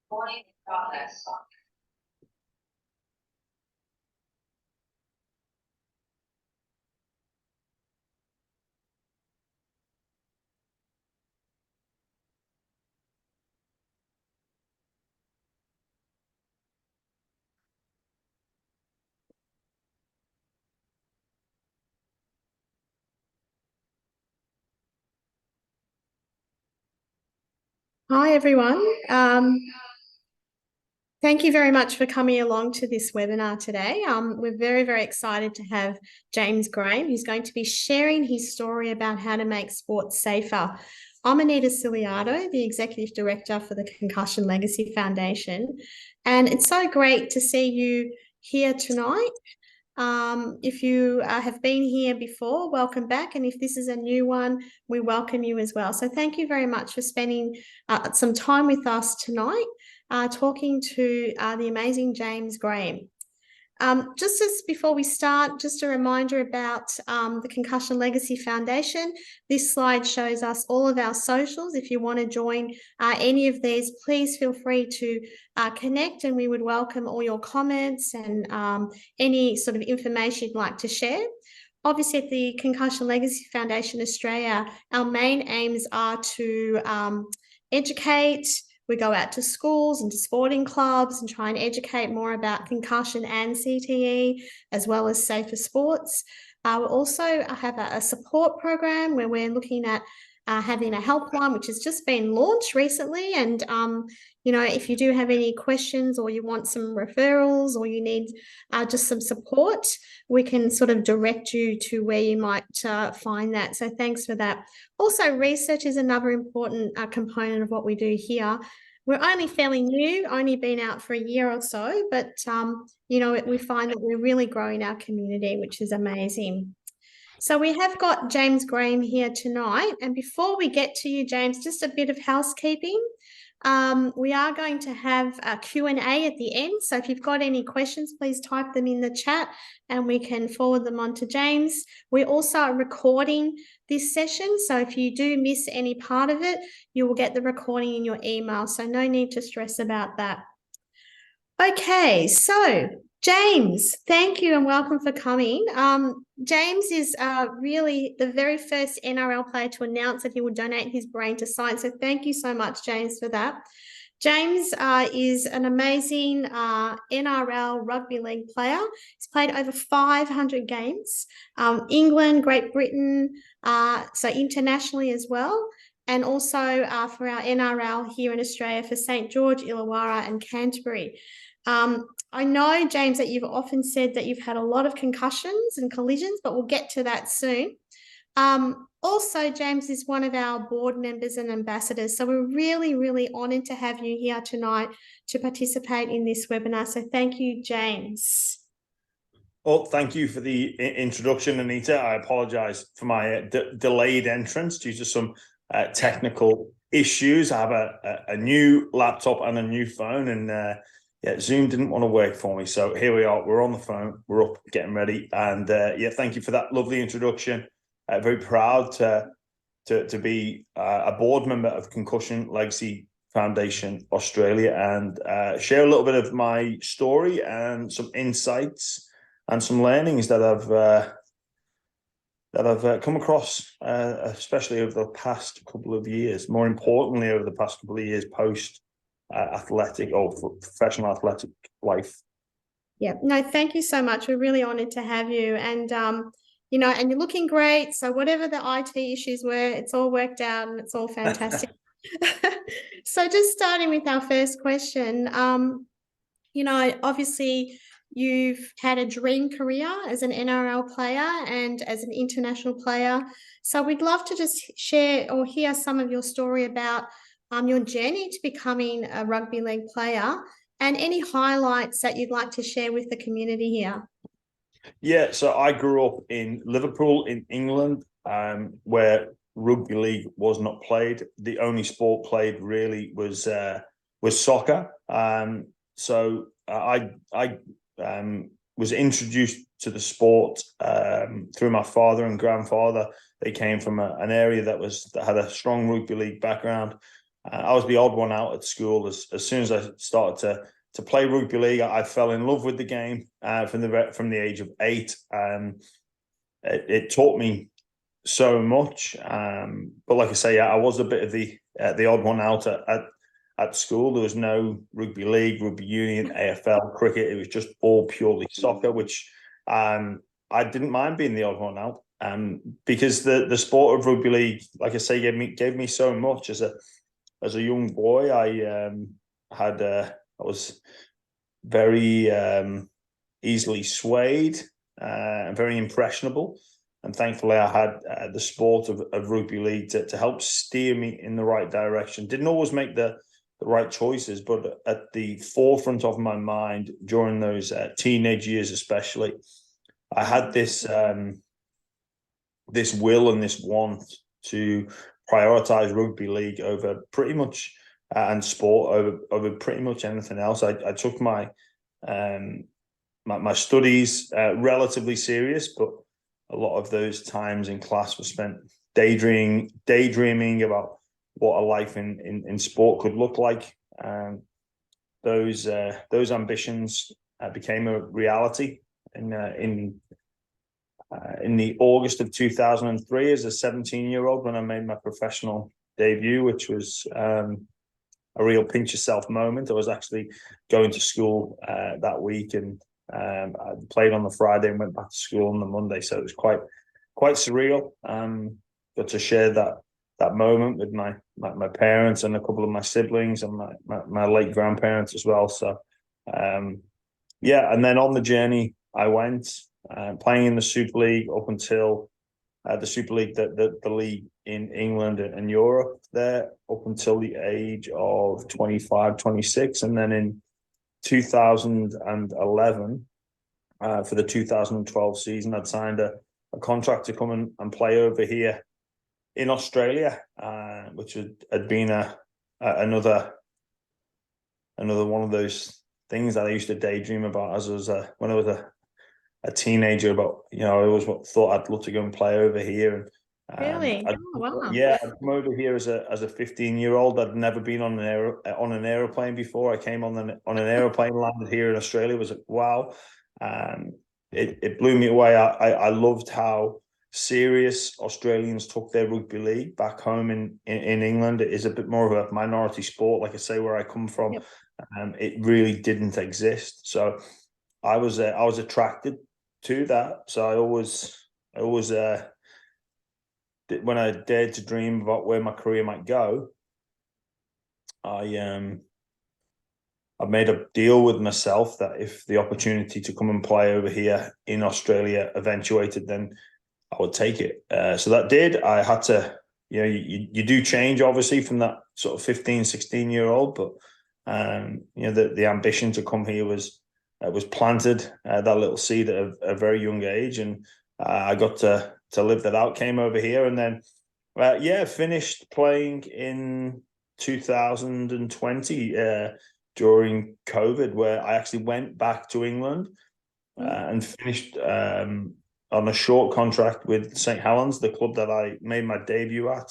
Morning progress. Hi, everyone. Thank you very much for coming along to this webinar today. We're very, very excited to have James Graham, who's going to be sharing his story about how to make sports safer. I'm Annitta Siliato, the Executive Director for the Concussion Legacy Foundation, and it's so great to see you here tonight. If you have been here before, welcome back. And if this is a new one, we welcome you as well. So thank you very much for spending some time with us tonight, talking to the amazing James Graham. Just as before we start, just a reminder about the Concussion Legacy Foundation. This slide shows us all of our socials. If you want to join any of these, please feel free to connect, and we would welcome all your comments and any sort of information you'd like to share. Obviously, at the Concussion Legacy Foundation Australia, our main aims are to educate. We go out to schools and to sporting clubs and try and educate more about concussion and CTE, as well as safer sports. We also have a support program where we're looking at having a helpline, which has just been launched recently. And, if you do have any questions or you want some referrals or you need just some support, we can sort of direct you to where you might find that. So thanks for that. Also, research is another important component of what we do here. We're only fairly new, only been out for a year or so, but, we find that we're really growing our community, which is amazing. So we have got James Graham here tonight. And before we get to you, James, just a bit of housekeeping. We are going to have a Q&A at the end. So if you've got any questions, please type them in the chat and we can forward them on to James. We also are recording this session. So if you do miss any part of it, you will get the recording in your email. So no need to stress about that. Okay, so James, thank you and welcome for coming. James is really the very first NRL player to announce that he would donate his brain to science. So thank you so much, James, for that. James is an amazing NRL rugby league player. He's played over 500 games, England, Great Britain, so internationally as well. And also for our NRL here in Australia for St. George, Illawara and Canterbury. I know, James, that you've often said that you've had a lot of concussions and collisions, but we'll get to that soon. Also, James is one of our board members and ambassadors. So we're really, really honoured to have you here tonight to participate in this webinar. So thank you, James. Well, thank you for the introduction, Anita. I apologise for my delayed entrance due to some technical issues. I have a new laptop and a new phone, and Zoom didn't want to work for me. So here we are. We're on the phone. We're up, getting ready. And thank you for that lovely introduction. Very proud to be a board member of Concussion Legacy Foundation Australia and share a little bit of my story and some insights and some learnings that I've come across, especially over the past couple of years. More importantly, over the past couple of years post athletic or professional athletic life. Yeah, no, thank you so much. We're really honoured to have you. And, and you're looking great. So whatever the IT issues were, it's all worked out and it's all fantastic. So just starting with our first question, obviously you've had a dream career as an NRL player and as an international player. So we'd love to just share or hear some of your story about your journey to becoming a rugby league player and any highlights that you'd like to share with the community here. Yeah, so I grew up in Liverpool in England, where rugby league was not played. The only sport played really was soccer. So I was introduced to the sport through my father and grandfather. They came from an area that had a strong rugby league background. I was the odd one out at school. As soon as I started to play rugby league, I fell in love with the game from the age of 8. It taught me so much. But like I say, I was a bit of the odd one out at school. There was no rugby league, rugby union, AFL, cricket. It was just all purely soccer, which I didn't mind being the odd one out. Because the sport of rugby league, like I say, gave me so much as a young boy. I was very easily swayed and very impressionable. And thankfully, I had the sport of rugby league to help steer me in the right direction. Didn't always make the right choices, but at the forefront of my mind during those teenage years, especially, I had this will and this want to prioritize rugby league over pretty much and sport over pretty much anything else. I took my studies relatively serious, but a lot of those times in class were spent daydreaming about what a life in sport could look like. Those ambitions became a reality in the August of 2003 as a 17-year-old when I made my professional debut, which was a real pinch yourself moment. I was actually going to school that week, and I played on the Friday and went back to school on the Monday, so it was quite surreal. Got to share that moment with my parents and a couple of my siblings and my late grandparents as well. So yeah, and then on the journey I went, playing in the Super League up until the Super League, the league in England and Europe there, up until the age of 25, 26. And then in 2011, for the 2012 season, I'd signed a contract to come and play over here in Australia, which had been another one of those things that I used to daydream about when I was a teenager. About, I always thought I'd love to go and play over here. Really? I'd come over here as a 15-year-old. I'd never been on an aeroplane before. I came on an aeroplane, landed here in Australia. It was like, wow. It blew me away. I loved how serious Australians took their rugby league. Back home in England, it is a bit more of a minority sport. Like I say, where I come from, Yep. it really didn't exist. So I was attracted to that. So I always when I dared to dream about where my career might go, I made a deal with myself that if the opportunity to come and play over here in Australia eventuated, then I would take it. So that did. I had to, you do change, obviously, from that sort of 15, 16-year-old, but the ambition to come here was planted, that little seed at a very young age, and I got to live that out. Came over here, and then finished playing in 2020 during COVID, where I actually went back to England and finished on a short contract with St. Helens, the club that I made my debut at.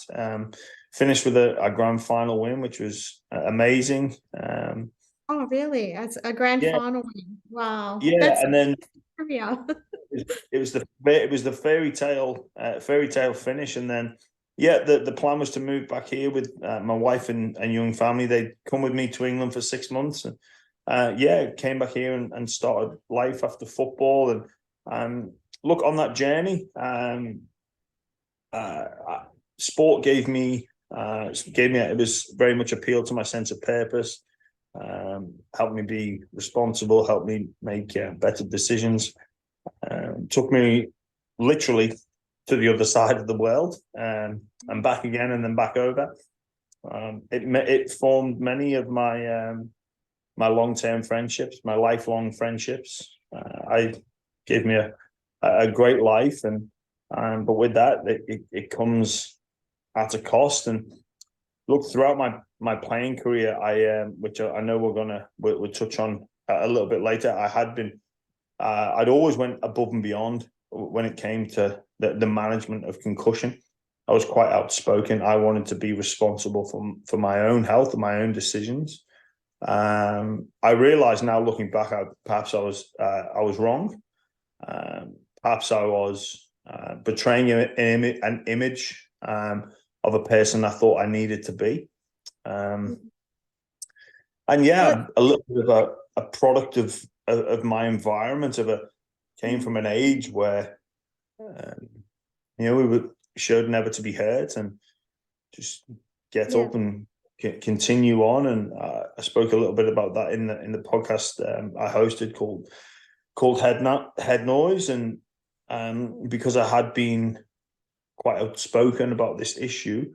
Finished with a grand final win, which was amazing. Oh, really? That's a grand final win. Wow. Yeah, That's and then trivia. it was the fairy tale finish, and then the plan was to move back here with my wife and young family. They'd come with me to England for 6 months, and came back here and started life after football. And look, on that journey, sport gave me it was very much appealed to my sense of purpose. Helped me be responsible, helped me make better decisions. Took me literally to the other side of the world, and back again, and then back over. It formed many of my my long-term friendships, my lifelong friendships. I gave me a great life, and but with that, it comes at a cost. And look, throughout my playing career, which I know we'll touch on a little bit later, I had been I'd always went above and beyond when it came to the management of concussion. I was quite outspoken. I wanted to be responsible for my own health and my own decisions. I realize now, looking back, perhaps I was wrong. Perhaps I was betraying an image of a person I thought I needed to be. And yeah, a little bit of a product of my environment. Came from an age where we showed never to be hurt and just get up and continue on. And I spoke a little bit about that in the podcast I hosted called Head Noise, and because I had been quite outspoken about this issue.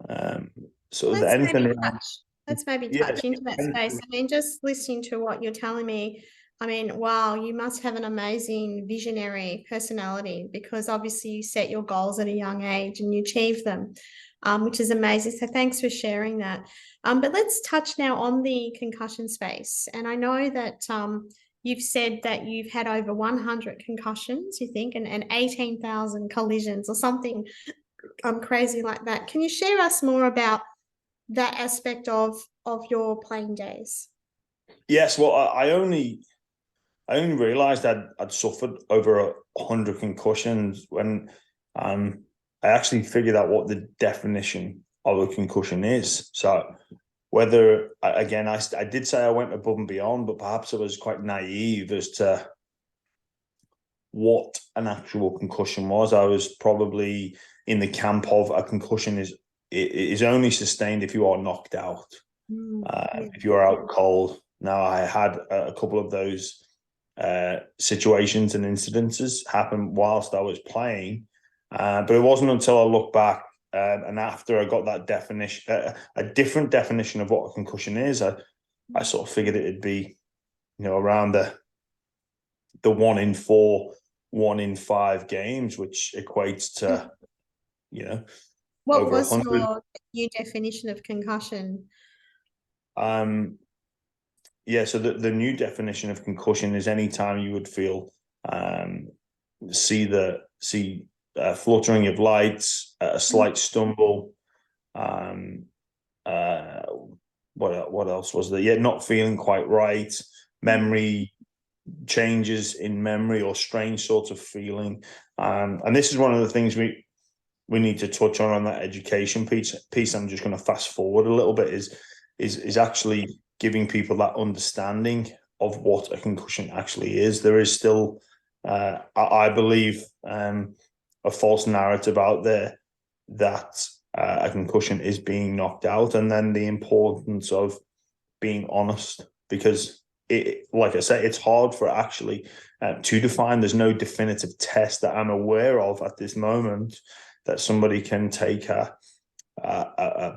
Let's maybe touch into that space. I mean, just listening to what you're telling me, I mean, wow, you must have an amazing visionary personality, because obviously you set your goals at a young age and you achieve them, which is amazing. So thanks for sharing that. But let's touch now on the concussion space. And I know that you've said that you've had over 100 concussions, you think, and 18,000 collisions or something crazy like that. Can you share us more about that aspect of your playing days? Yes, well, I only realised I'd suffered over 100 concussions when I actually figured out what the definition of a concussion is. So whether, again, I did say I went above and beyond, but perhaps I was quite naive as to what an actual concussion was. I was probably in the camp of a concussion is only sustained if you are knocked out, if you are out cold. Now, I had a couple of those situations and incidences happen whilst I was playing, but it wasn't until I looked back and after I got that definition, a different definition of what a concussion is, I sort of figured it'd be, around the 1 in 4, 1 in 5 games, which equates to, what over was 100. your new definition of concussion? So the new definition of concussion is any time you would feel see fluttering of lights, a slight stumble. What else was there? Yeah, not feeling quite right. Memory changes in memory or strange sorts of feeling. And this is one of the things we need to touch on that education piece. I'm just going to fast forward a little bit. Is actually giving people that understanding of what a concussion actually is. There is still, I believe, a false narrative out there that a concussion is being knocked out, and then the importance of being honest, because like I say, it's hard for actually to define. There's no definitive test that I'm aware of at this moment that somebody can take a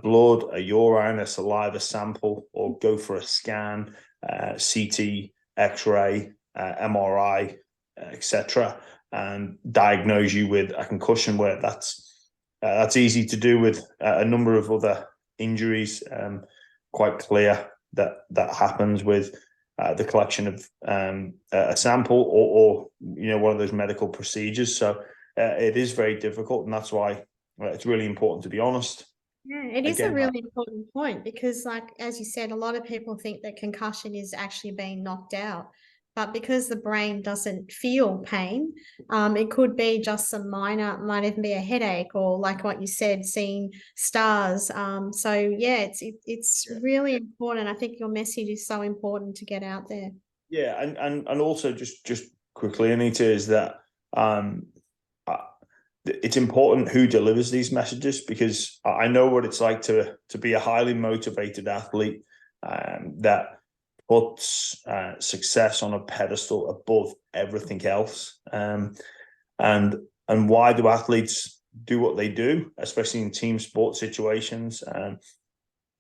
blood, a urine, a saliva sample, or go for a scan, CT, X-ray, MRI, etc., and diagnose you with a concussion. Where that's easy to do with a number of other injuries. Quite clear that happens with the collection of a sample or one of those medical procedures. So it is very difficult, and that's why it's really important to be honest. Yeah, it is a really important point, because, like, as you said, a lot of people think that concussion is actually being knocked out, but because the brain doesn't feel pain, it could be just some minor, might even be a headache, or like what you said, seeing stars. So yeah, it's really important. I think your message is so important to get out there. Yeah, and also just quickly, Anita, is that it's important who delivers these messages, because I know what it's like to be a highly motivated athlete that puts success on a pedestal above everything else. And why do athletes do what they do, especially in team sport situations?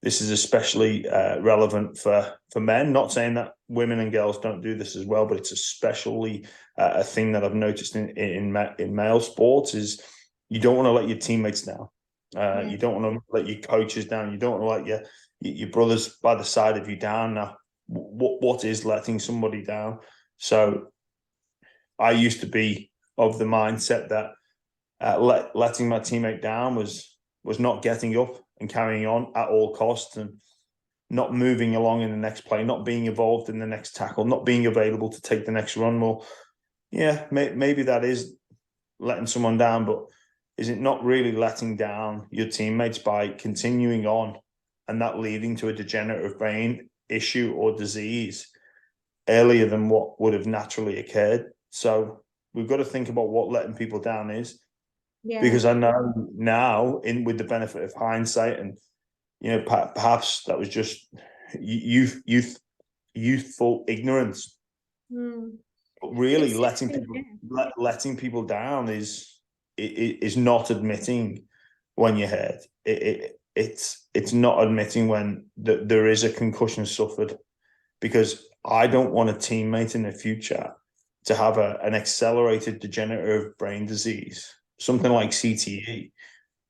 This is especially relevant for men. Not saying that women and girls don't do this as well, but it's especially a thing that I've noticed in male sports is you don't want to let your teammates down. You don't want to let your coaches down. You don't want to let your brothers by the side of you down. Now, what is letting somebody down? So I used to be of the mindset that letting my teammate down was not getting up and carrying on at all costs, and not moving along in the next play, not being involved in the next tackle, not being available to take the next run. Well, yeah, maybe that is letting someone down, but is it not really letting down your teammates by continuing on and that leading to a degenerative brain issue or disease earlier than what would have naturally occurred? So we've got to think about what letting people down is. Yeah. Because I know now, with the benefit of hindsight, and perhaps that was just youthful ignorance. But really, letting people down is not admitting when you're hurt. It's not admitting when there is a concussion suffered, because I don't want a teammate in the future to have an accelerated degenerative brain disease, something like CTE,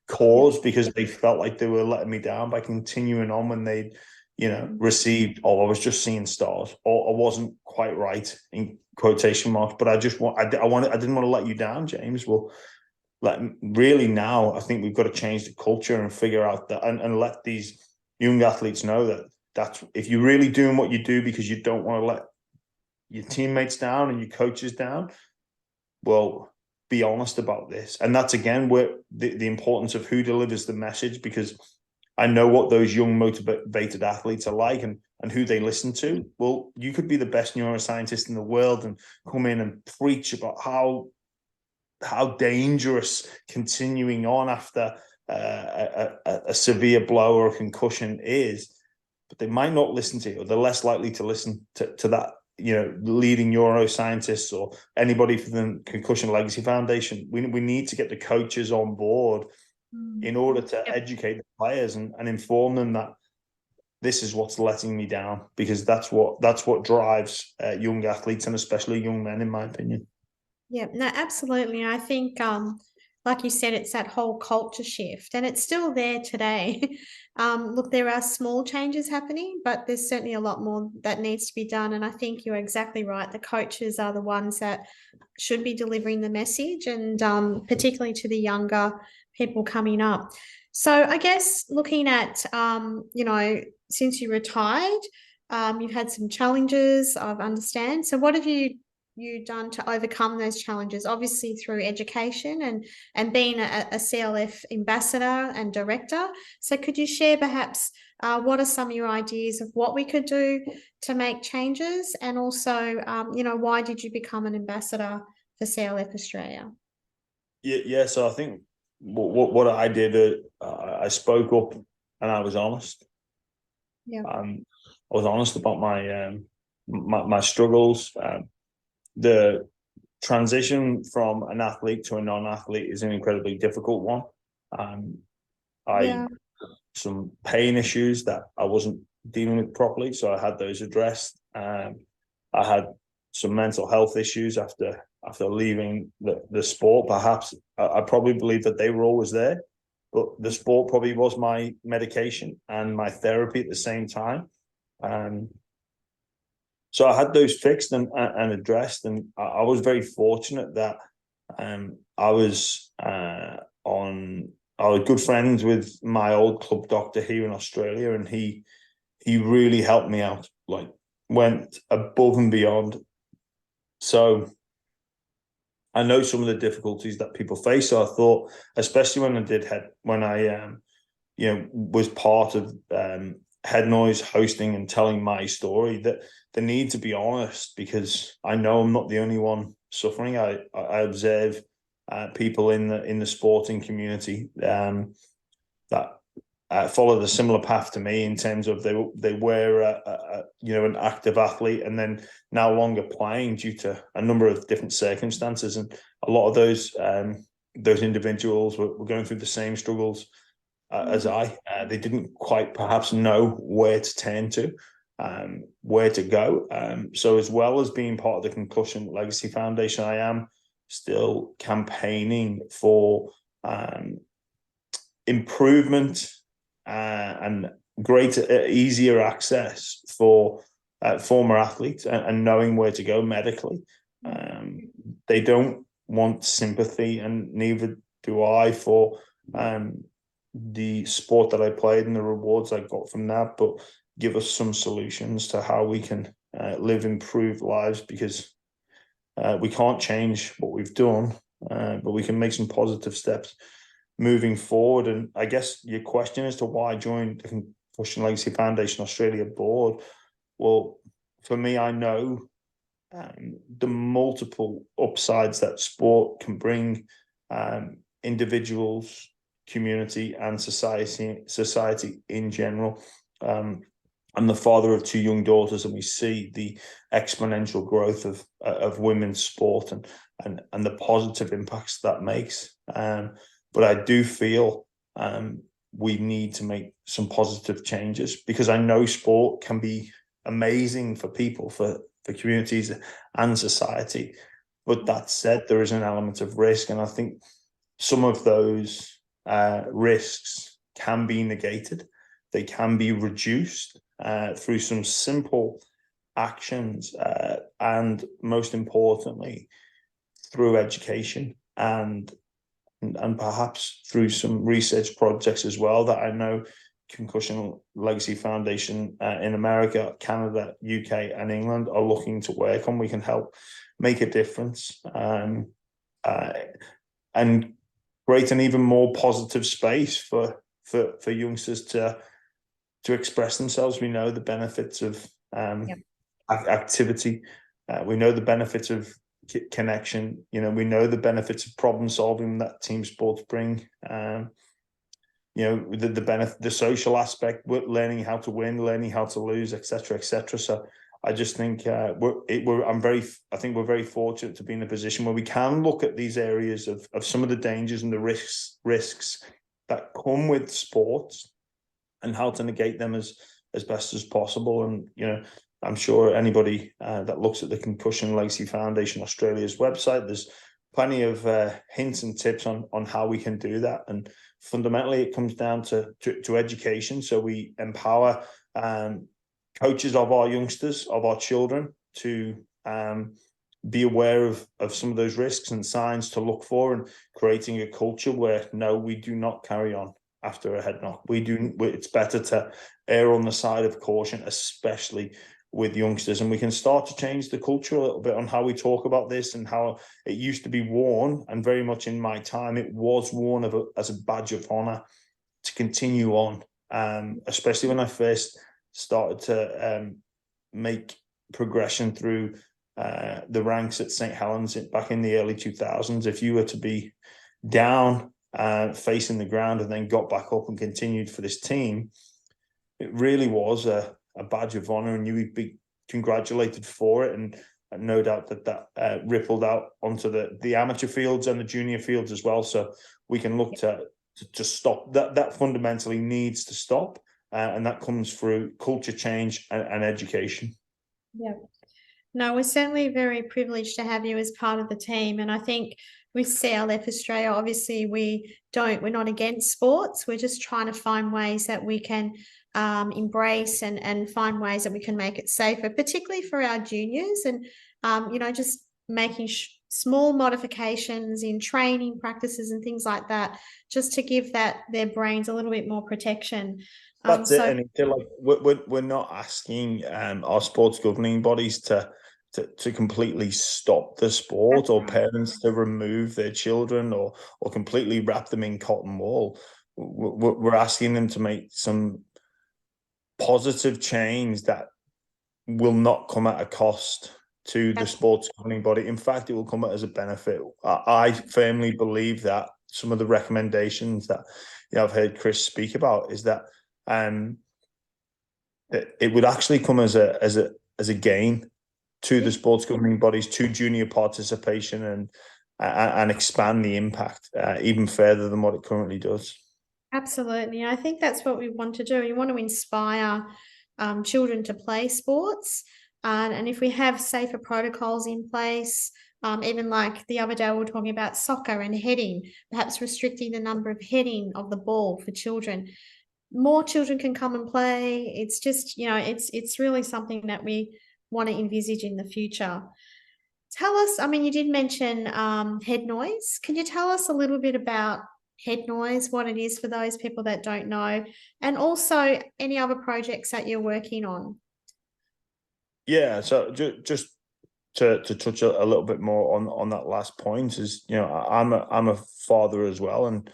caused because they felt like they were letting me down by continuing on when they, received, I was just seeing stars, or I wasn't quite right in quotation marks. But I didn't want to let you down, James. Well, really now, I think we've got to change the culture and figure out that, and let these young athletes know that that's, if you're really doing what you do because you don't want to let your teammates down and your coaches down, well, be honest about this. And that's, again, where the importance of who delivers the message, because I know what those young motivated athletes are like, and who they listen to. Well, you could be the best neuroscientist in the world and come in and preach about how dangerous continuing on after a severe blow or a concussion is, but they might not listen to you, or they're less likely to listen to that leading neuroscientists or anybody from the Concussion Legacy Foundation. We need to get the coaches on board in order to educate the players and inform them that this is what's letting me down, because that's what drives young athletes, and especially young men, in my opinion. Yeah, no, absolutely. I think, like you said, it's that whole culture shift, and it's still there today. Look, there are small changes happening, but there's certainly a lot more that needs to be done. And I think you're exactly right. The coaches are the ones that should be delivering the message, and particularly to the younger people coming up. So I guess looking at, since you retired, you've had some challenges, I understand. So what have you done to overcome those challenges? Obviously through education and being a CLF ambassador and director. So could you share perhaps what are some of your ideas of what we could do to make changes, and also why did you become an ambassador for CLF Australia? Yeah. So I think what I did, I spoke up and I was honest. Yeah. I was honest about my struggles. The transition from an athlete to a non-athlete is an incredibly difficult one. I some pain issues that I wasn't dealing with properly, so I had those addressed. I had some mental health issues after leaving the sport. Perhaps I probably believe that they were always there, but the sport probably was my medication and my therapy at the same time. So I had those fixed and addressed, and I was very fortunate that I was good friends with my old club doctor here in Australia, and he really helped me out, like went above and beyond. So I know some of the difficulties that people face. So I thought, especially when I was part of Head Noise hosting and telling my story, that the need to be honest, because I know I'm not the only one suffering. I observe people in the sporting community that followed a similar path to me, in terms of they were an active athlete and then no longer playing due to a number of different circumstances, and a lot of those individuals were going through the same struggles as I. They didn't quite perhaps know where to turn to, where to go. So as well as being part of the Concussion Legacy Foundation, I am still campaigning for improvement and greater, easier access for former athletes, and knowing where to go medically. They don't want sympathy, and neither do I for the sport that I played and the rewards I got from that, but give us some solutions to how we can live improved lives, because we can't change what we've done, but we can make some positive steps moving forward. And I guess your question as to why I joined the Concussion Legacy Foundation Australia board, well, for me, I know the multiple upsides that sport can bring individuals, community, and society in general. I'm the father of 2 young daughters, and we see the exponential growth of women's sport and the positive impacts that makes. But I do feel we need to make some positive changes, because I know sport can be amazing for people, for communities and society. But that said, there is an element of risk, and I think some of those risks can be negated. They can be reduced through some simple actions, and most importantly, through education and perhaps through some research projects as well that I know Concussion Legacy Foundation in America, Canada, UK, and England are looking to work on. We can help make a difference and create an even more positive space for youngsters to express themselves. We know the benefits of activity. We know the benefits of connection. We know the benefits of problem solving that team sports bring. The benefit, the social aspect, learning how to win, learning how to lose, etc., etc. So I just think I think we're very fortunate to be in a position where we can look at these areas of some of the dangers and the risks that come with sports, and how to negate them as best as possible. And I'm sure anybody that looks at the Concussion Legacy Foundation Australia's website, there's plenty of hints and tips on how we can do that. And fundamentally, it comes down to education. So we empower coaches of our youngsters, of our children, to be aware of some of those risks and signs to look for, and creating a culture where, no, we do not carry on after a head knock. It's better to err on the side of caution, especially with youngsters. And we can start to change the culture a little bit on how we talk about this, and how it used to be worn, and very much in my time it was worn as a badge of honor to continue on, especially when I first started to make progression through the ranks at St. Helens back in the early 2000s. If you were to be down facing the ground and then got back up and continued for this team, it really was a badge of honor, and you would be congratulated for it. And no doubt that rippled out onto the amateur fields and the junior fields as well. So we can look to stop that. That fundamentally needs to stop, and that comes through culture change and education. Yeah. No, we're certainly very privileged to have you as part of the team. And I think with CLF Australia, obviously we're not against sports. We're just trying to find ways that we can embrace and find ways that we can make it safer, particularly for our juniors. And, just making small modifications in training practices and things like that, just to give their brains a little bit more protection. That's it. And we're not asking our sports governing bodies to completely stop the sport, or parents to remove their children or completely wrap them in cotton wool. We're asking them to make some positive change that will not come at a cost to the sports governing body. In fact, it will come as a benefit. I firmly believe that some of the recommendations that I've heard Chris speak about is that it would actually come as a gain to the sports governing bodies, to junior participation, and expand the impact even further than what it currently does. Absolutely. I think that's what we want to do. We want to inspire children to play sports. And if we have safer protocols in place, even like the other day we were talking about soccer and heading, perhaps restricting the number of heading of the ball for children. More children can come and play. It's just, it's really something that we want to envisage in the future. tell us, I mean, you did mention head noise. Can you tell us a little bit about head noise, what it is for those people that don't know, and also any other projects that you're working on? Yeah, so just to touch a little bit more on that last point is, I'm a father as well, and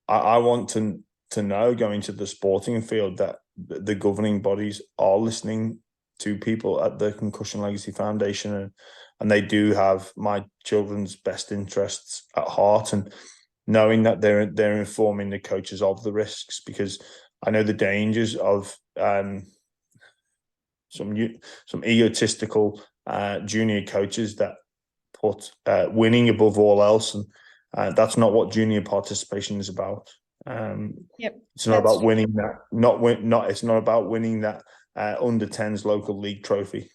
I want to know going to the sporting field that the governing bodies are listening to people at the Concussion Legacy Foundation, and they do have my children's best interests at heart, and knowing that they're informing the coaches of the risks, because I know the dangers of some egotistical junior coaches that put winning above all else, and that's not what junior participation is about. Yep, It's not about winning that. It's not about winning that under 10s local league trophy.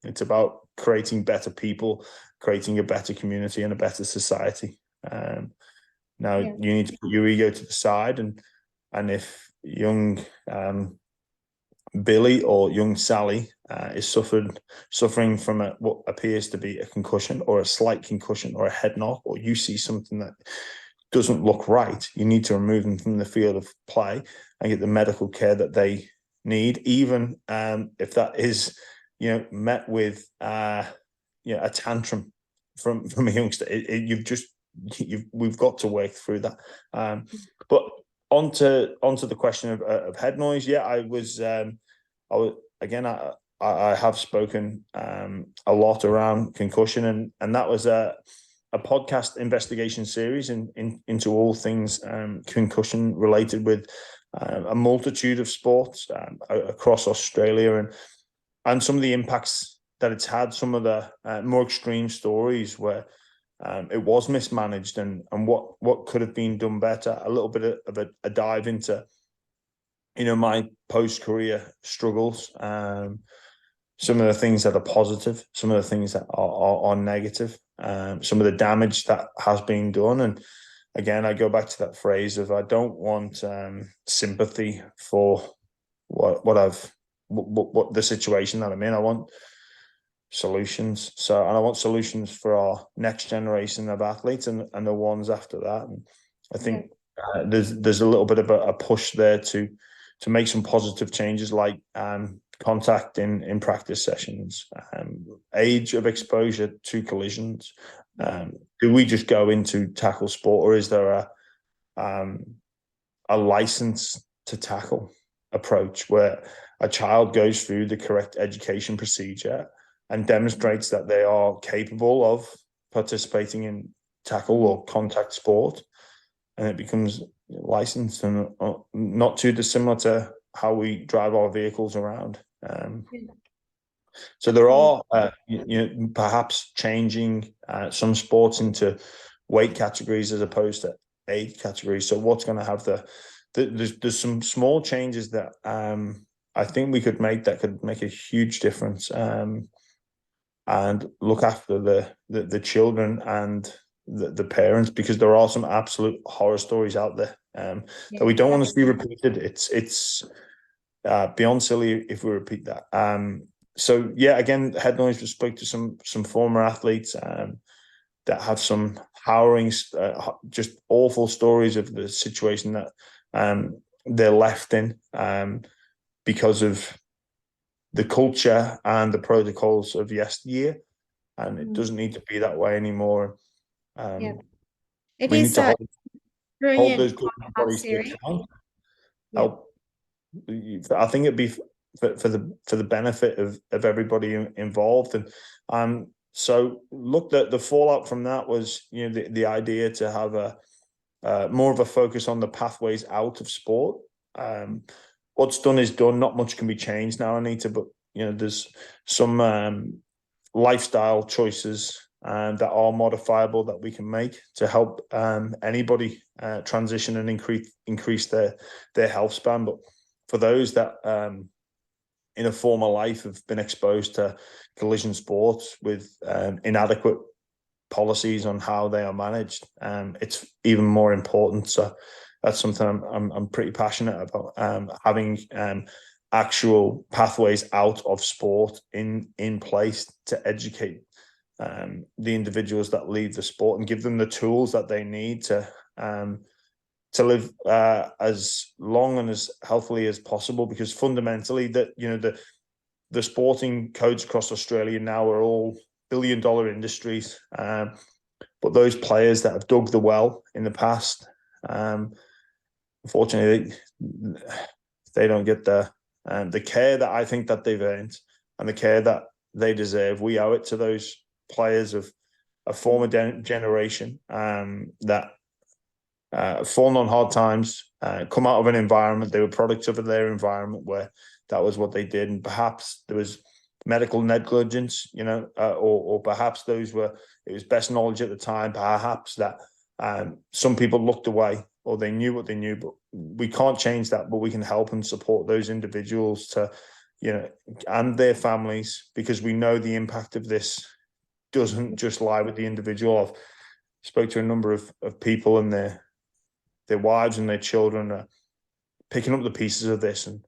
It's about creating better people, creating a better community, and a better society. Now yeah. you need to put your ego to the side, and if young Billy or young Sally is suffering from what appears to be a concussion or a slight concussion or a head knock, or you see something that doesn't look right, you need to remove them from the field of play and get the medical care that they need, even if that is, met with a tantrum from a youngster. We've got to work through that. But onto the question of head noise. Yeah, I have spoken a lot around concussion, and that was a podcast investigation series into all things concussion related, with a multitude of sports across Australia, and some of the impacts that it's had, some of the more extreme stories where it was mismanaged, and what could have been done better. A little bit of a dive into my post-career struggles, some of the things that are positive, some of the things that are negative, some of the damage that has been done. And again, I go back to that phrase of, I don't want sympathy for what the situation that I'm in. I want solutions. And I want solutions for our next generation of athletes, and the ones after that. And I think there's a little bit of a push there to make some positive changes, like contact in practice sessions, age of exposure to collisions. Do we just go into tackle sport, or is there a license to tackle approach where a child goes through the correct education procedure and demonstrates that they are capable of participating in tackle or contact sport, and it becomes licensed, and not too dissimilar to how we drive our vehicles around. So there are, perhaps changing some sports into weight categories as opposed to age categories. So what's going to have there's some small changes that I think we could make, that could make a huge difference, and look after the children and the parents, because there are some absolute horror stories out there that we don't want to see repeated. It's beyond silly if we repeat that. So yeah, again, head noise. We spoke to some former athletes that have some harrowing, just awful stories of the situation that they're left in because of the culture and the protocols of yesteryear, and it doesn't need to be that way anymore. It we is need to hold those good bodies to account. Help. I think it'd be for the benefit of everybody involved, and so look, the fallout from that was the idea to have a more of a focus on the pathways out of sport. What's done is done. Not much can be changed now, Anita, but there's some lifestyle choices that are modifiable that we can make to help anybody transition and increase their health span. But for those that in a former life have been exposed to collision sports with inadequate policies on how they are managed, it's even more important. So that's something I'm pretty passionate about, having actual pathways out of sport in place to educate the individuals that leave the sport and give them the tools that they need to live as long and as healthily as possible. Because fundamentally, the sporting codes across Australia now are all billion-dollar industries. But those players that have dug the well in the past, unfortunately, they don't get the care that I think that they've earned and the care that they deserve. We owe it to those players of a former generation that fallen on hard times, come out of an environment. They were products of their environment where that was what they did, and perhaps there was medical negligence, or perhaps it was best knowledge at the time. Perhaps that some people looked away or they knew what they knew, but we can't change that. But we can help and support those individuals to, and their families, because we know the impact of this doesn't just lie with the individual. I've spoke to a number of people, and their wives and their children are picking up the pieces of this, and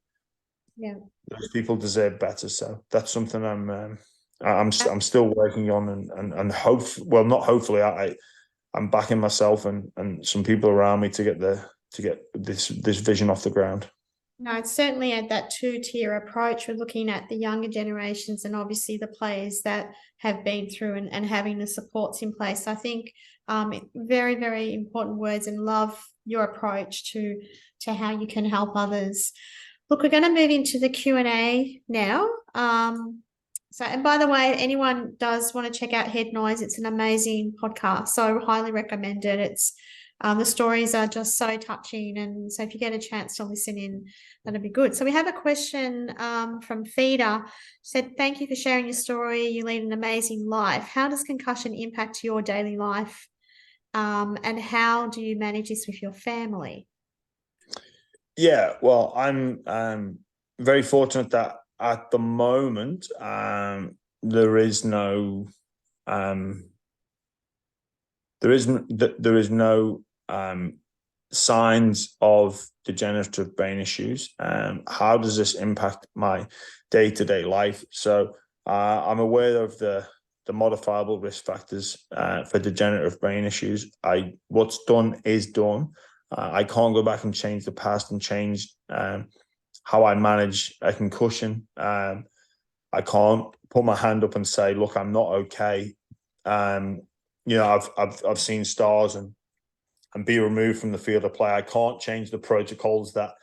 those people deserve better. So that's something I'm still working on, and not hopefully, I'm backing myself and some people around me to get this vision off the ground. No, it's certainly that two-tier approach. We're looking at the younger generations and obviously the players that have been through and having the supports in place. I think very, very important words, and love your approach to how you can help others. Look, we're going to move into the Q&A now. And by the way, anyone does want to check out Head Noise, it's an amazing podcast. So highly recommend it. It's the stories are just so touching. And so if you get a chance to listen in, that'd be good. So we have a question from Feeder. Said, thank you for sharing your story. You lead an amazing life. How does concussion impact your daily life? And how do you manage this with your family? Yeah, well, I'm very fortunate that at the moment there is no signs of degenerative brain issues. How does this impact my day-to-day life? So I'm aware of the modifiable risk factors for degenerative brain issues. What's done is done. I can't go back and change the past and change how I manage a concussion. I can't put my hand up and say, look, I'm not okay. I've seen stars and be removed from the field of play. I can't change the protocols that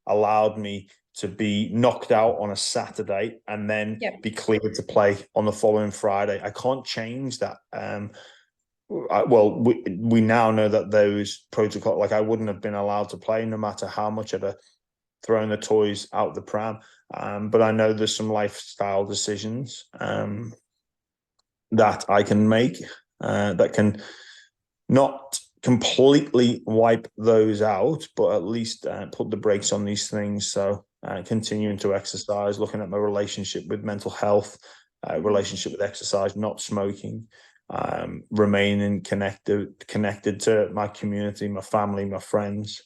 allowed me to be knocked out on a Saturday and then be cleared to play on the following Friday. I can't change that. We now know that those protocols, like I wouldn't have been allowed to play no matter how much I'd thrown the toys out the pram. But I know there's some lifestyle decisions that I can make that can not completely wipe those out, but at least put the brakes on these things. So continuing to exercise, looking at my relationship with mental health, relationship with exercise, not smoking, remaining connected to my community, my family, my friends,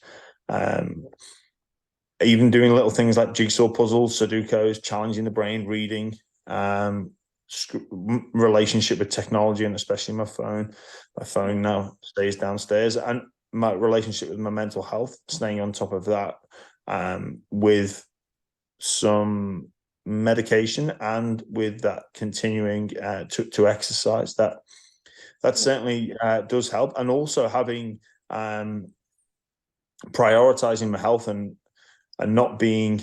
even doing little things like jigsaw puzzles, Sudokus, challenging the brain, reading, relationship with technology, and especially my phone. My phone now stays downstairs, and my relationship with my mental health, staying on top of that with some medication and with that continuing to exercise. That certainly does help, and also having prioritizing my health and not being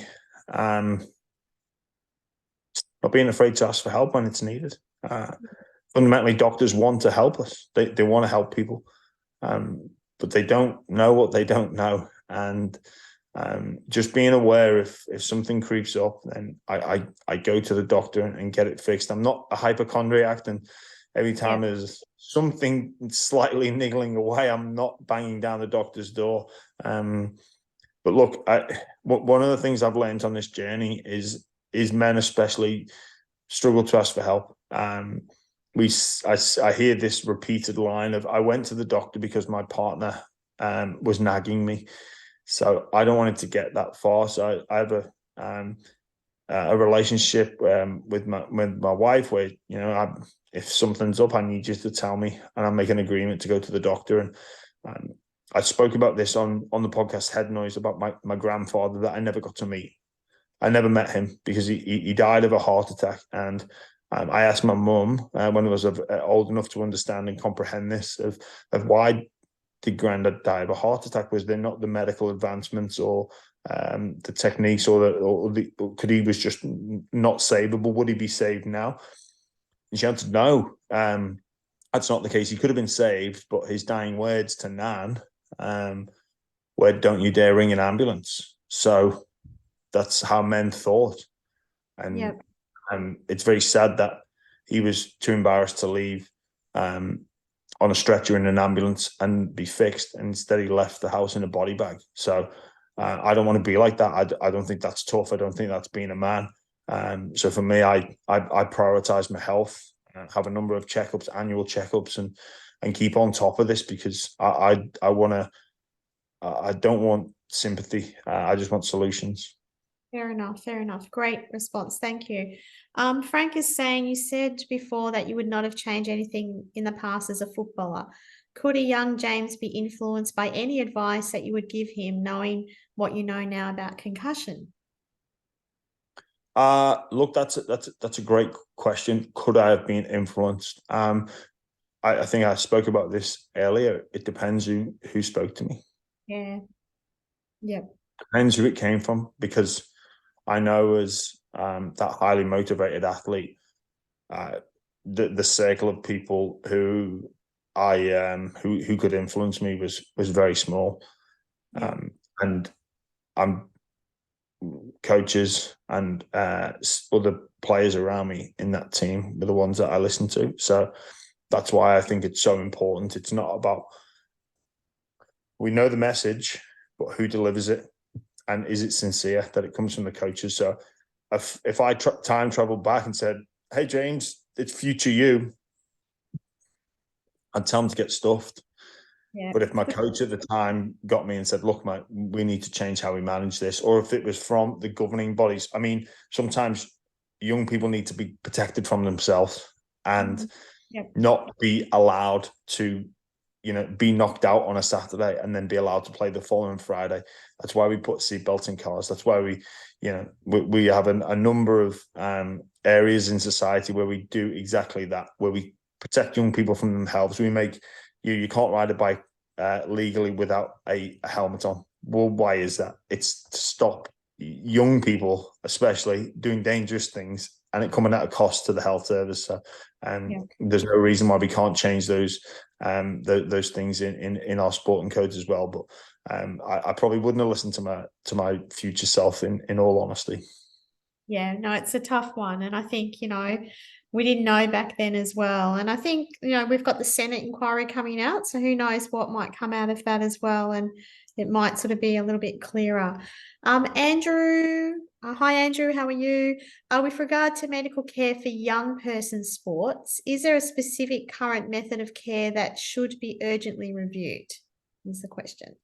afraid to ask for help when it's needed. Fundamentally, doctors want to help us. They want to help people, but they don't know what they don't know. And just being aware if something creeps up, then I go to the doctor and get it fixed. I'm not a hypochondriac, and every time there's something slightly niggling away, I'm not banging down the doctor's door. But look, one of the things I've learned on this journey is men especially struggle to ask for help. I hear this repeated line of, I went to the doctor because my partner was nagging me. So I don't want it to get that far. So I have a relationship with my wife where, if something's up, I need you to tell me, and I'll make an agreement to go to the doctor. And I spoke about this on the podcast Head Noise about my grandfather that I never got to meet. I never met him because he died of a heart attack. And I asked my mum when I was old enough to understand and comprehend this of why did Grandad die of a heart attack? Was there not the medical advancements or the techniques, or could he was just not savable? Would he be saved now? And she answered, no, that's not the case. He could have been saved, but his dying words to Nan were, don't you dare ring an ambulance. So that's how men thought. And it's very sad that he was too embarrassed to leave on a stretcher in an ambulance and be fixed. And instead he left the house in a body bag. So I don't want to be like that. I don't think that's tough. I don't think that's being a man. So for me, I prioritize my health, have a number of checkups, annual checkups, and keep on top of this because I don't want sympathy. I just want solutions. Fair enough. Fair enough. Great response. Thank you. Frank is saying, you said before that you would not have changed anything in the past as a footballer. Could a young James be influenced by any advice that you would give him, knowing what you know now about concussion? Look, that's a great question. Could I have been influenced? I think I spoke about this earlier. It depends who spoke to me. Yeah. Yep. Depends who it came from, because I know as that highly motivated athlete, the circle of people who who could influence me was very small. Yeah. And I'm coaches and other players around me in that team were the ones that I listen to. So that's why I think it's so important. It's not about, we know the message, but who delivers it, and is it sincere that it comes from the coaches? So if I time traveled back and said, hey, James, it's future you, I'd tell him to get stuffed. Yeah. But if my coach at the time got me and said, look, mate, we need to change how we manage this, or if it was from the governing bodies, I mean, sometimes young people need to be protected from themselves and not be allowed to, be knocked out on a Saturday and then be allowed to play the following Friday. That's why we put seatbelts in cars. That's why we have a number of areas in society where we do exactly that, where we protect young people from themselves. We make you can't ride a bike legally without a helmet on. Well, why is that? It's to stop young people, especially, doing dangerous things and it coming at a cost to the health service. So, there's no reason why we can't change those things in our sporting codes as well. But I probably wouldn't have listened to my future self, in all honesty. Yeah, no, it's a tough one, and I think we didn't know back then as well. And I think, we've got the Senate inquiry coming out, so who knows what might come out of that as well. And it might sort of be a little bit clearer. Andrew, hi, Andrew, how are you? With regard to medical care for young person sports, is there a specific current method of care that should be urgently reviewed? Is the question.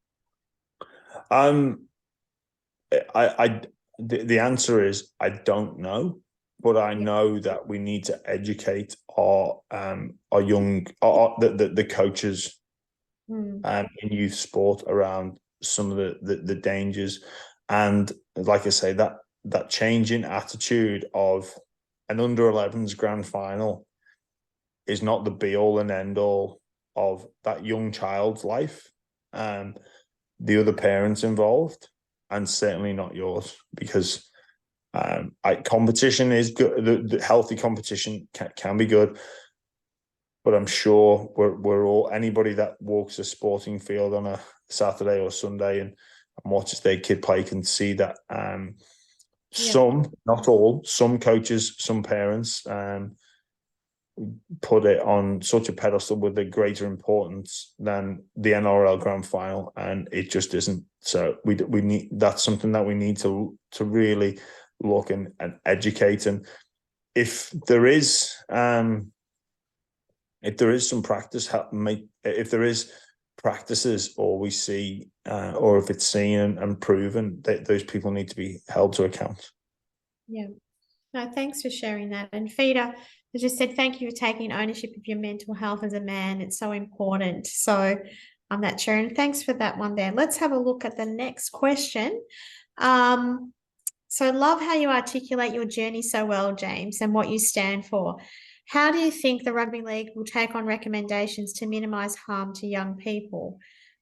The answer is I don't know. But I know that we need to educate our young the coaches in youth sport around some of the dangers, and like I say, that change in attitude of an under-11s grand final is not the be all and end all of that young child's life, and the other parents involved, and certainly not yours, because competition is good. The healthy competition can be good, but I'm sure we're all, anybody that walks a sporting field on a Saturday or Sunday and watches their kid play can see that some, not all, some coaches, some parents put it on such a pedestal with a greater importance than the NRL grand final, and it just isn't. So we need, that's something that we need to really look and educate. And if there is some practice, if there is practices, or we see or if it's seen and proven, that those people need to be held to account. No, thanks for sharing that. And Feeder, They just said, thank you for taking ownership of your mental health as a man. It's so important. So that's Sharon. Thanks for that one there. Let's have a look at the next question. So love how you articulate your journey so well, James, and what you stand for. How do you think the Rugby League will take on recommendations to minimise harm to young people?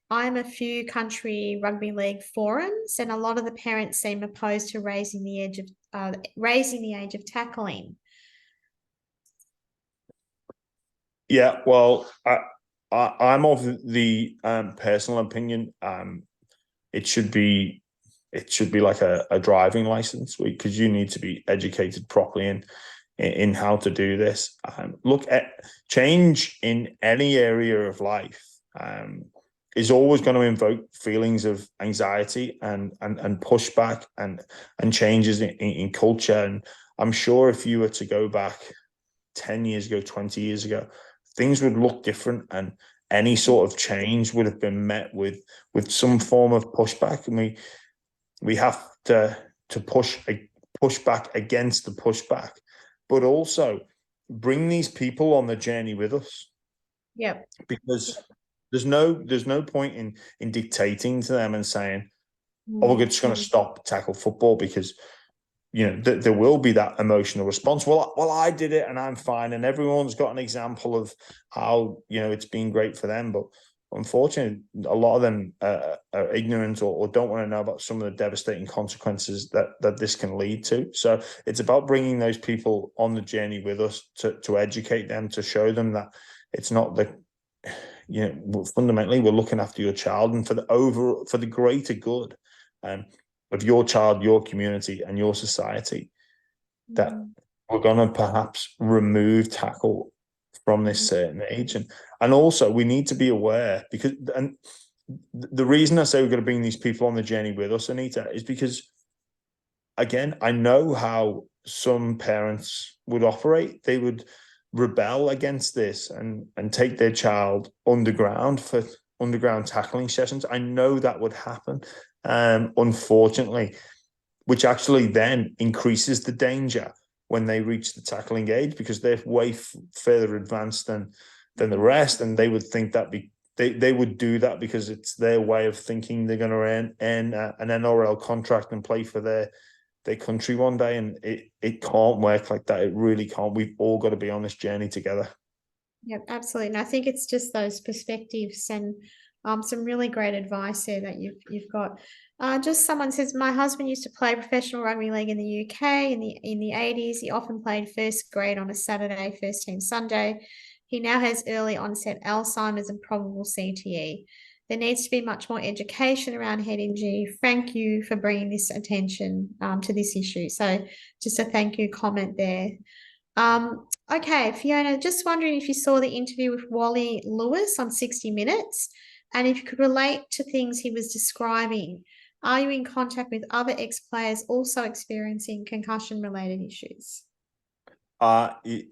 I'm a few country rugby league forums, and a lot of the parents seem opposed to raising the age of tackling. Yeah, well, I'm of the personal opinion. It should be like a driving license, because you need to be educated properly in how to do this. Look, at change in any area of life is always going to invoke feelings of anxiety and pushback and changes in culture. And I'm sure if you were to go back 10 years ago, 20 years ago, things would look different, and any sort of change would have been met with some form of pushback. And we have to push back against the pushback, but also bring these people on the journey with us. Yep. Because there's no point in dictating to them and saying, "Oh, we're just going to stop tackle football," because there will be that emotional response. Well, I did it and I'm fine, and everyone's got an example of how it's been great for them. But unfortunately, a lot of them are ignorant or don't want to know about some of the devastating consequences that this can lead to. So it's about bringing those people on the journey with us to educate them, to show them that it's not fundamentally we're looking after your child, and for the greater good of your child, your community, and your society, that we're going to perhaps remove tackle from this certain age. And also we need to be aware, because, and the reason I say we're going to bring these people on the journey with us, Anita, is because, again, I know how some parents would operate. They would rebel against this and take their child underground for underground tackling sessions. I know that would happen, unfortunately, which actually then increases the danger when they reach the tackling age, because they're way further advanced than the rest, and they would think that they would do that because it's their way of thinking they're going to earn an NRL contract and play for their country one day, and it can't work like that. It really can't. We've all got to be on this journey together. Yep, absolutely. And I think it's just those perspectives and some really great advice there that you've got. Just someone says, my husband used to play professional rugby league in the UK in the 80s. He often played first grade on a Saturday, first team Sunday. He now has early onset Alzheimer's and probable CTE. There needs to be much more education around head injury. Thank you for bringing this attention to this issue. So just a thank you comment there. Okay, Fiona, just wondering if you saw the interview with Wally Lewis on 60 Minutes, and if you could relate to things he was describing. Are you in contact with other ex-players also experiencing concussion-related issues? The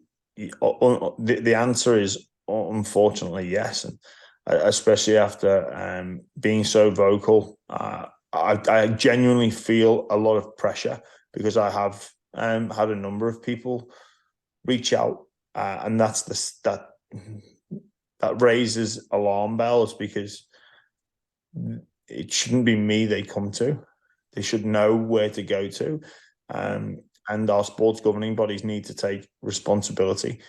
answer is unfortunately yes, and especially after being so vocal, I genuinely feel a lot of pressure, because I have had a number of people reach out, and that raises alarm bells, because it shouldn't be me they come to. They should know where to go to, and our sports governing bodies need to take responsibility.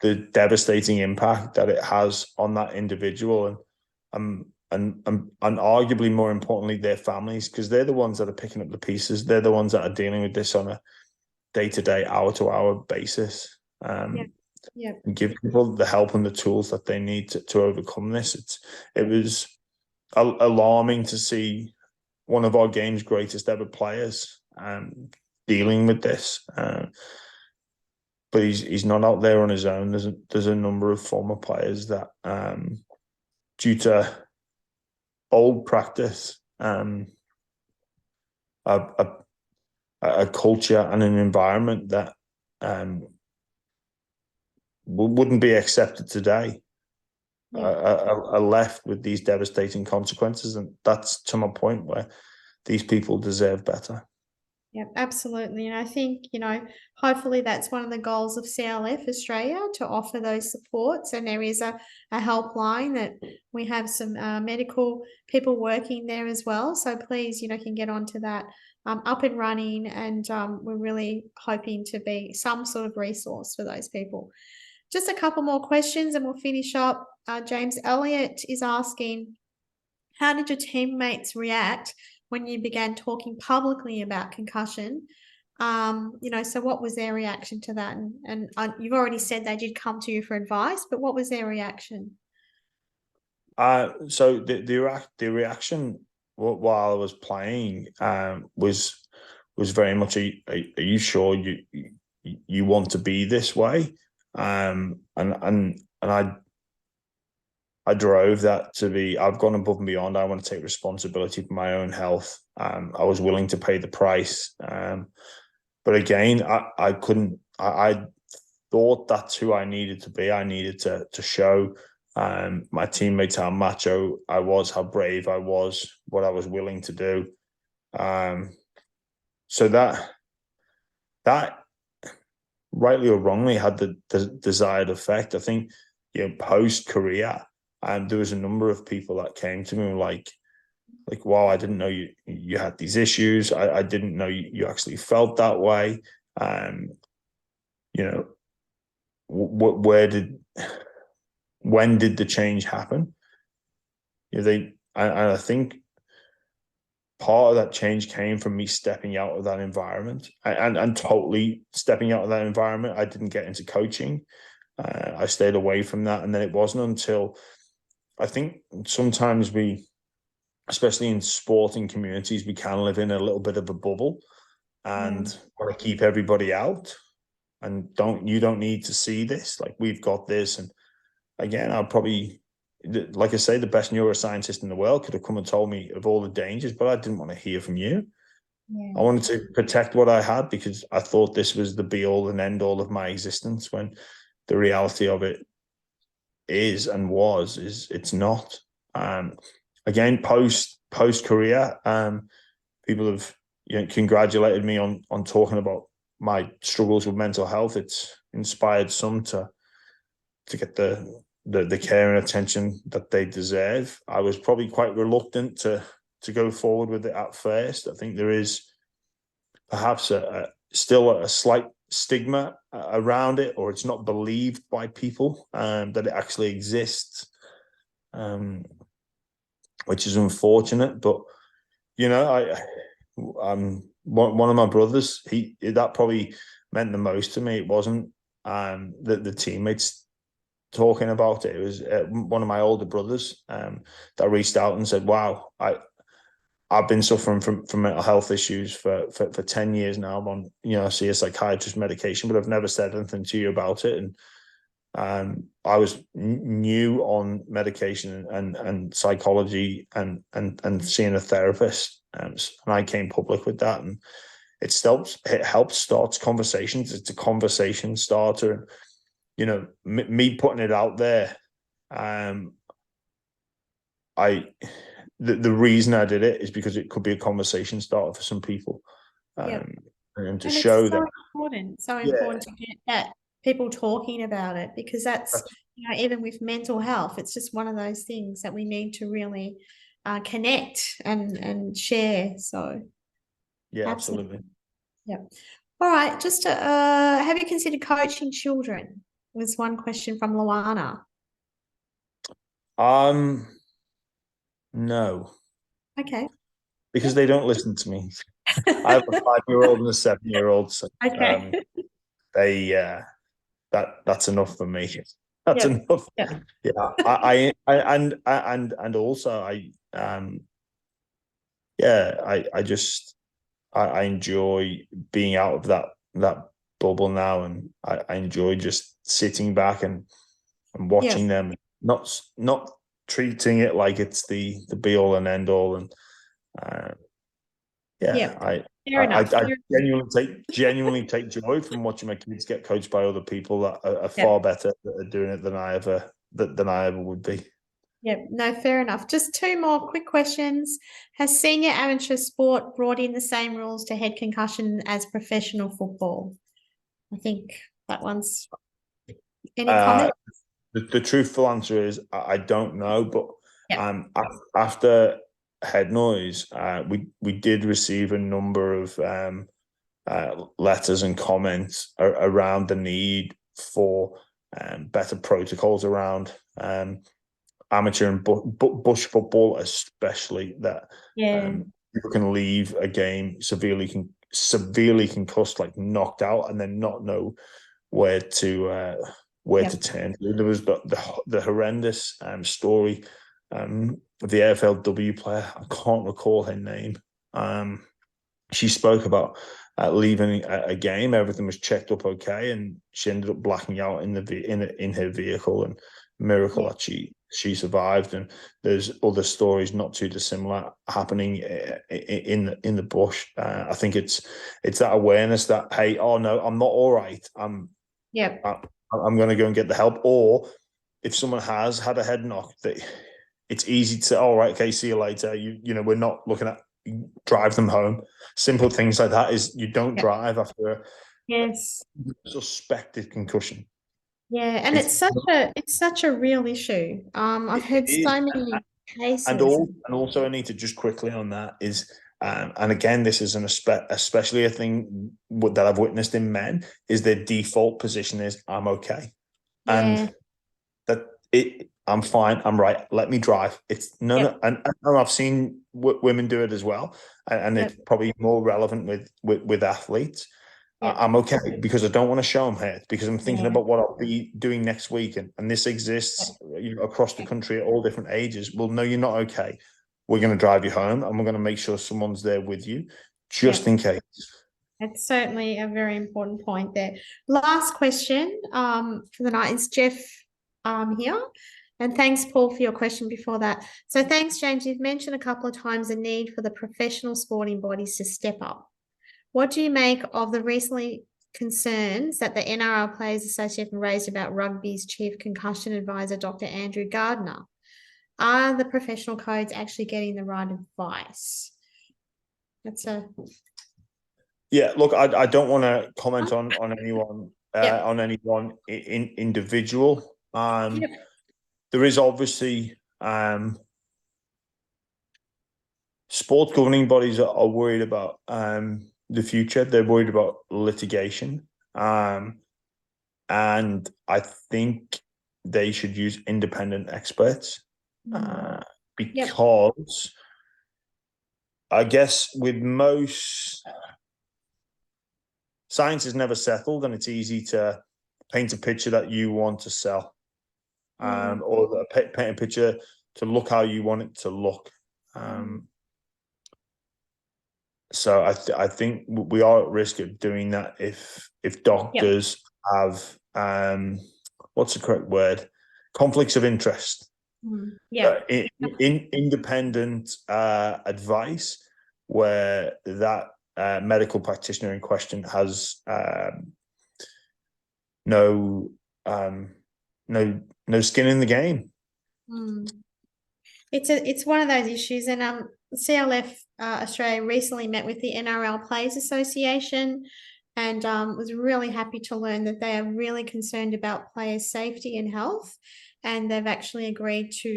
The devastating impact that it has on that individual, and arguably more importantly their families, because they're the ones that are picking up the pieces. They're the ones that are dealing with this on a day-to-day, hour-to-hour basis. And give people the help and the tools that they need to overcome this. It was alarming to see one of our game's greatest ever players dealing with this, but he's not out there on his own. There's a number of former players that, due to old practice, a culture and an environment that wouldn't be accepted today, are left with these devastating consequences. And that's to my point, where these people deserve better. Yeah, absolutely. And I think, hopefully that's one of the goals of CLF Australia, to offer those supports. And there is a helpline that we have some medical people working there as well. So please, can get onto that, up and running. And we're really hoping to be some sort of resource for those people. Just a couple more questions and we'll finish up. James Elliott is asking, how did your teammates react when you began talking publicly about concussion? So what was their reaction to that? And you've already said they did come to you for advice, but what was their reaction? So the reaction while I was playing was very much, are you sure you want to be this way? And I drove that to be, I've gone above and beyond. I want to take responsibility for my own health. I was willing to pay the price. But again, I couldn't, I thought that's who I needed to be. I needed to show my teammates how macho I was, how brave I was, what I was willing to do. So that rightly or wrongly had the desired effect. I think, post-career, there was a number of people that came to me like, wow, I didn't know you had these issues. I didn't know you actually felt that way. When did the change happen? I think part of that change came from me stepping out of that environment and totally stepping out of that environment. I didn't get into coaching. I stayed away from that. And then it wasn't until, I think sometimes we, especially in sporting communities, we can live in a little bit of a bubble and want to keep everybody out. And you don't need to see this. Like, we've got this. And again, I'll probably, like I say, the best neuroscientist in the world could have come and told me of all the dangers, but I didn't want to hear from you. Yeah. I wanted to protect what I had because I thought this was the be all and end all of my existence, when the reality of it is it's not. Again, post career, people have congratulated me on talking about my struggles with mental health. It's inspired some to get the care and attention that they deserve. I was probably quite reluctant to go forward with it at first. I think there is perhaps still a slight stigma around it, or it's not believed by people that it actually exists, which is unfortunate. But one of my brothers, that probably meant the most to me. It wasn't the teammates talking about it. It was one of my older brothers that reached out and said, wow, I've been suffering from mental health issues for 10 years now. I'm on, I see a psychiatrist medication, but I've never said anything to you about it. And I was new on medication and psychology and seeing a therapist. And I came public with that, and it helps start conversations. It's a conversation starter. And, me putting it out there, the reason I did it is because it could be a conversation starter for some people. And to show that important to get that people talking about it, because that's even with mental health, it's just one of those things that we need to really connect and share. So absolutely. Yeah. All right. Just have you considered coaching children? Was one question from Luana. No. Okay. Because they don't listen to me. I have a 5-year-old and a 7-year-old. So, okay. That's enough for me. That's enough. Yeah. And also I enjoy being out of that bubble now, and I enjoy just sitting back and watching them, not treating it like it's the be all and end all. And I genuinely take joy from watching my kids get coached by other people that are far better at doing it than I ever would be. Yep, no, fair enough. Just two more quick questions. Has senior amateur sport brought in the same rules to head concussion as professional football? I think that one's any Uh, comment? the truthful answer is I don't know, but Yep. after head noise, we did receive a number of letters and comments around the need for better protocols around amateur and bush football, especially that Yeah. people can leave a game severely concussed, like knocked out, and then not know where to Yep. turn. There was the horrendous story of the AFLW player. I can't recall her name. She spoke about leaving a game. Everything was checked up okay, and she ended up blacking out in her vehicle. And miracle Yep. that she survived. And there's other stories not too dissimilar happening in the bush. I think it's that awareness that, hey, oh no, I'm not all right. Yep. I'm going to go and get the help. Or if someone has had a head knock, that it's easy to, all right, okay, see you later. We're not looking at drive them home. Simple things like that is you don't Yep. drive after a Yes. suspected concussion. Yeah, and it's such a real issue. I've It heard is. so many And cases. all and also I need to just quickly on that is and again this is especially a thing that I've witnessed in men is their default position is I'm okay. And Yeah. that I'm fine, I'm right, let me drive. It's Yep. and I've seen women do it as well, and Yep. it's probably more relevant with athletes. Yep. I'm okay because I don't want to show them hurt because I'm thinking Yeah. about what I'll be doing next week, and this Yep. exists across the Yep. country at all different ages. Well, no, you're not okay. We're going to drive you home, and we're going to make sure someone's there with you, just Yep. in case. That's certainly a very important point there. Last question for the night is Jeff here. And thanks, Paul, for your question before that. So thanks, James. You've mentioned a couple of times the need for the professional sporting bodies to step up. What do you make of the recently concerns that the NRL Players Association raised about rugby's chief concussion advisor, Dr. Andrew Gardner? Are the professional codes actually getting the right advice? That's a Yeah, look, I don't want to comment on anyone Yep. individual. Yep. There is obviously sports governing bodies are worried about the future. They're worried about litigation, and I think they should use independent experts Yep. because I guess with most science is never settled, and it's easy to paint a picture that you want to sell, or paint a picture to look how you want it to look. So I think we are at risk of doing that if doctors have what's the correct word, conflicts of interest, Yeah. in independent advice where that medical practitioner in question has no no skin in the game. It's one of those issues, and CLF Australia recently met with the NRL Players Association, and was really happy to learn that they are really concerned about players' safety and health, and they've actually agreed to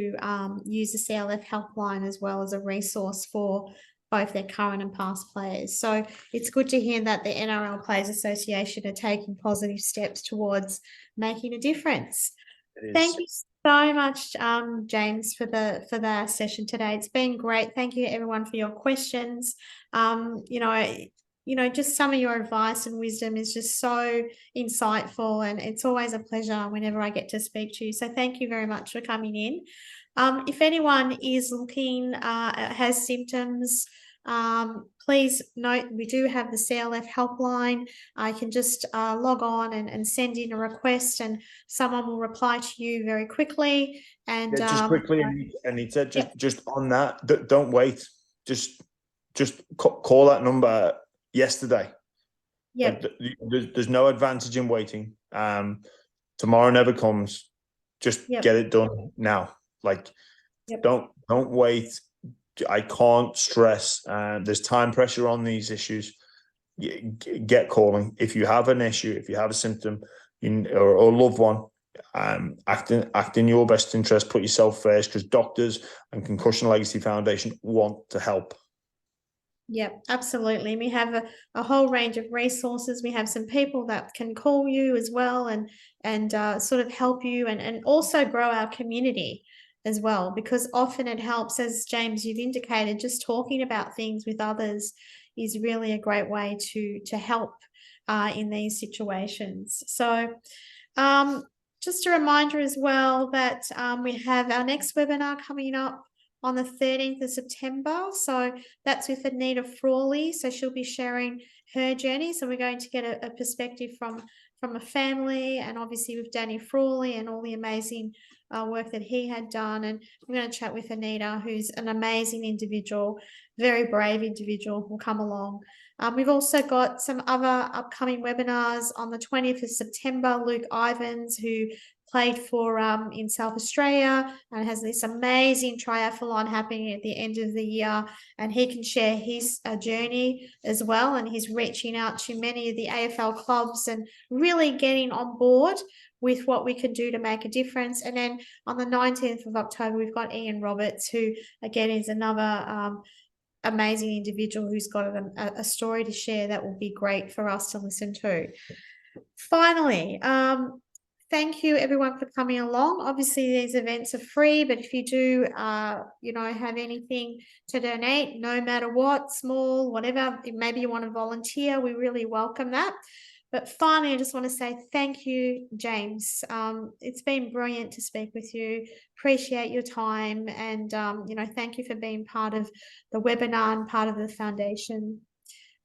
use the CLF helpline as well as a resource for both their current and past players. So it's good to hear that the NRL Players Association are taking positive steps towards making a difference. Thank you so much, James, for the session today. It's been great. Thank you everyone for your questions. Just some of your advice and wisdom is just so insightful, and it's always a pleasure whenever I get to speak to you. So thank you very much for coming in. If anyone is looking, has symptoms, please note we do have the CLF helpline. I can just log on and send in a request, and someone will reply to you very quickly. And just quickly, Anita, just on that, don't wait. Just call that number yesterday. Yeah, there's no advantage in waiting. Tomorrow never comes. Just get it done now. Like, Yep. don't wait. I can't stress. There's time pressure on these issues. Get calling if you have an issue, if you have a symptom, or a loved one. Act in your best interest. Put yourself first, because doctors and Concussion Legacy Foundation want to help. Yep, absolutely. We have a whole range of resources. We have some people that can call you as well, and sort of help you, and also grow our community as well, because often it helps, as James, you've indicated, just talking about things with others is really a great way to help in these situations. So just a reminder as well that we have our next webinar coming up on the 13th of September. So that's with Annitta Frawley. So she'll be sharing her journey. So we're going to get a perspective from a family, and obviously with Danny Frawley and all the amazing work that he had done. And we're going to chat with Annitta, who's an amazing individual, very brave individual, who'll come along. We've also got some other upcoming webinars on the 20th of September. Luke Ivans, who played for in South Australia and has this amazing triathlon happening at the end of the year, and he can share his journey as well, and he's reaching out to many of the AFL clubs and really getting on board with what we can do to make a difference. And then on the 19th of October, we've got Ian Roberts, who again is another amazing individual who's got a story to share that will be great for us to listen to. Finally, thank you everyone for coming along. Obviously these events are free, but if you do have anything to donate, no matter what, small, whatever, maybe you want to volunteer, we really welcome that. But finally, I just want to say thank you, James. It's been brilliant to speak with you. Appreciate your time, and thank you for being part of the webinar and part of the foundation.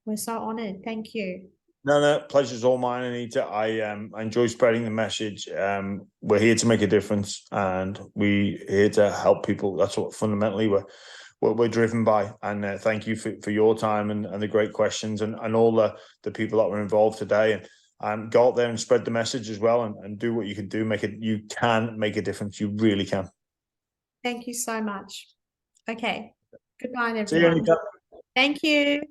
We're so honoured. Thank you. No, pleasure's all mine, Anita. I enjoy spreading the message. We're here to make a difference, and we're here to help people. That's what fundamentally we're driven by. And thank you for your time and the great questions, and all the people that were involved today. And go out there and spread the message as well, and do what you can do. You can make a difference. You really can. Thank you so much. Okay. Goodbye, everyone. See you, Anita. Thank you.